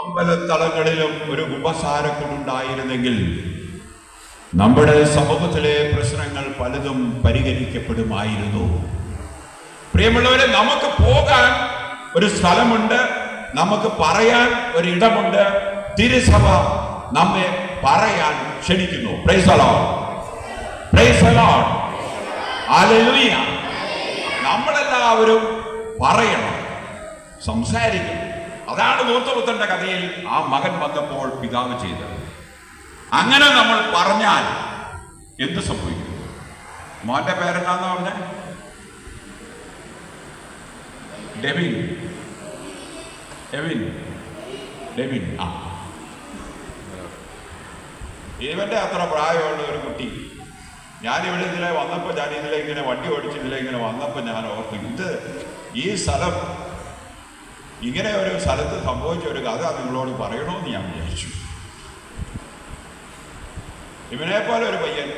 അമ്പലത്തളങ്ങളിലും ഒരു കുമ്പസാരക്കുണ്ടായിരുന്നെങ്കിൽ നമ്മുടെ സമൂഹത്തിലെ പ്രശ്നങ്ങൾ പലതും പരിഹരിക്കപ്പെടുമായിരുന്നു. പ്രിയമുള്ളവരെ, നമുക്ക് പോകാൻ ഒരു സ്ഥലമുണ്ട്, നമുക്ക് പറയാൻ ഒരിടമുണ്ട്. തിരുസഭ നമ്മെ പറയാൻ ക്ഷണിക്കുന്നു. Praise the Lord, praise the Lord, hallelujah. നമ്മളെല്ലാവരും പറയണം, സംസാരിക്കണം. അതാണ് ദൂർത്തപുത്രന്റെ കഥയിൽ ആ മകൻ വന്നപ്പോൾ പിതാവ് ചെയ്തത്. അങ്ങനെ നമ്മൾ പറഞ്ഞാൽ എന്ത് സംഭവിക്കും? മോന്റെ പേരെന്താന്ന് പറഞ്ഞ? ഡെവിൻ. Devin, Devin. ആ, ഇവന്റെ അത്ര പ്രായമുള്ള ഒരു കുട്ടി. ഞാനിവിടെ ഇതിലെ വന്നപ്പോൾ, ഞാൻ ഇതിലെ ഇങ്ങനെ വണ്ടി ഓടിച്ചിതിലെ ഇങ്ങനെ വന്നപ്പോൾ ഞാൻ ഓർത്തു, ഇത് ഈ സ്ഥലം, ഇങ്ങനെ ഒരു സ്ഥലത്ത് സംഭവിച്ച ഒരു കഥ നിങ്ങളോട് പറയണമെന്ന് ഞാൻ വിചാരിച്ചു. ഇവനെപ്പോലെ ഒരു പയ്യൻ,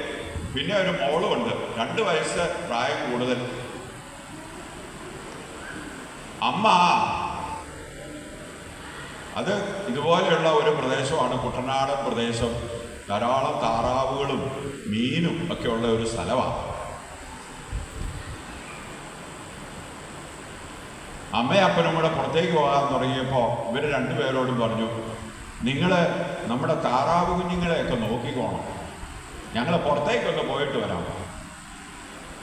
പിന്നെ ഒരു മോളുമുണ്ട്, 2 വയസ്സ് പ്രായം കൂടുതൽ. അമ്മ, അത് ഇതുപോലെയുള്ള ഒരു പ്രദേശമാണ്, കുട്ടനാടൻ പ്രദേശം. ധാരാളം താറാവുകളും മീനും ഒക്കെ ഉള്ള ഒരു സ്ഥലമാണ്. അമ്മയും അപ്പനും കൂടെ പുറത്തേക്ക് പോകാൻ തുടങ്ങിയപ്പോൾ ഇവർ 2 പേരോടും പറഞ്ഞു, നിങ്ങൾ നമ്മുടെ താറാവ് കുഞ്ഞുങ്ങളെയൊക്കെ നോക്കിക്കോണം, ഞങ്ങൾ പുറത്തേക്കൊന്ന് പോയിട്ട് വരാം.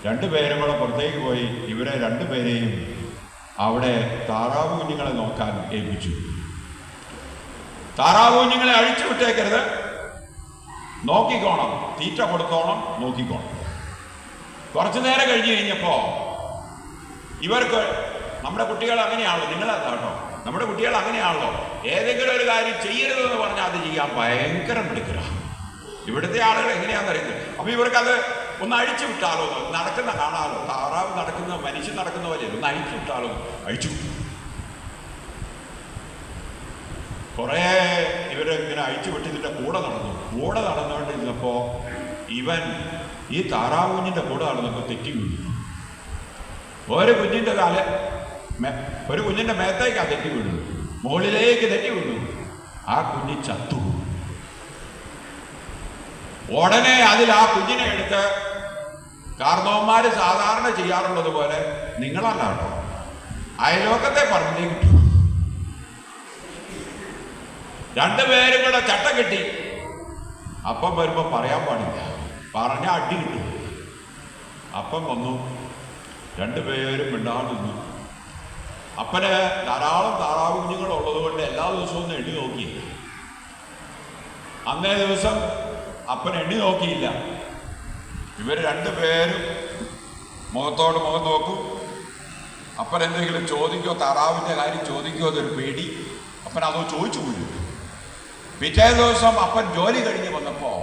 2 പേരും കൂടെ പുറത്തേക്ക് പോയി ഇവരെ 2 പേരെയും അവിടെ താറാവ് കുഞ്ഞുങ്ങളെ നോക്കാൻ ഏൽപ്പിച്ചു. താറാവ് കുഞ്ഞുങ്ങളെ അഴിച്ചു വിട്ടേക്കരുത്, നോക്കിക്കോണം, തീറ്റ കൊടുത്തോണം, നോക്കിക്കോണം. കുറച്ചു നേരം കഴിഞ്ഞ് കഴിഞ്ഞപ്പോൾ ഇവർക്ക്, നമ്മുടെ കുട്ടികൾ അങ്ങനെയാണല്ലോ, നിങ്ങളല്ല കേട്ടോ, നമ്മുടെ കുട്ടികൾ അങ്ങനെയാണല്ലോ, ഏതെങ്കിലും ഒരു കാര്യം ചെയ്യരുതെന്ന് പറഞ്ഞാൽ അത് ചെയ്യാൻ ഭയങ്കര മിടുക്കരാണ്. ഇവിടുത്തെ ആളുകൾ എങ്ങനെയാണെന്ന് അറിയുന്നത്. അപ്പൊ ഇവർക്കത് ഒന്ന് അഴിച്ചു വിട്ടാലോ, നടക്കുന്ന കാണാലോ, താറാവ് നടക്കുന്ന, മനുഷ്യൻ നടക്കുന്ന പോലെ ഒന്ന് അഴിച്ചു വിട്ടാലോ, അഴിച്ചു വിട്ടു. കുറേ ഇവരിങ്ങനെ അഴിച്ചു വിട്ടതിൻ്റെ കൂടെ നടന്നുകൊണ്ടിരുന്നപ്പോൾ ഇവൻ ഈ താറാവ് കുഞ്ഞിൻ്റെ കൂടെ നടന്നപ്പോൾ തെറ്റി വീണു. ഒരു കുഞ്ഞിൻ്റെ മേത്തേക്കാ തെറ്റി വീണു, മുകളിലേക്ക് തെറ്റി വീണു. ആ കുഞ്ഞ് ചത്തു. ഉടനെ അതിൽ ആ കുഞ്ഞിനെ എടുത്ത് കാർന്നവന്മാര് സാധാരണ ചെയ്യാറുള്ളത് പോലെ, നിങ്ങളല്ല കേട്ടോ, അയലോക്കത്തെ പറമ്പിലേക്ക് കിട്ടും. 2 പേരും കൂടെ ചട്ടം കെട്ടി. അപ്പം വരുമ്പോൾ പറയാൻ പാടില്ല, പറഞ്ഞ അടി കിട്ടും. അപ്പം വന്നു, 2 പേരും മിണ്ടാണ്ട് നിന്നു. അപ്പന് ധാരാളം താറാവ് കുഞ്ഞുങ്ങളുള്ളത് കൊണ്ട് എല്ലാ ദിവസവും ഒന്ന് എണ്ണി നോക്കി. അന്നേ ദിവസം അപ്പൻ എണ്ണി നോക്കിയില്ല. ഇവർ 2 പേരും മുഖത്തോട് മുഖം നോക്കും. അപ്പൻ എന്തെങ്കിലും ചോദിക്കോ, താറാവിൻ്റെ കാര്യം ചോദിക്കോ എന്നൊരു പേടി. അപ്പൻ അതോ ചോദിച്ചു പോയി. പിറ്റേ ദിവസം അപ്പൻ ജോലി കഴിഞ്ഞ് വന്നപ്പോൾ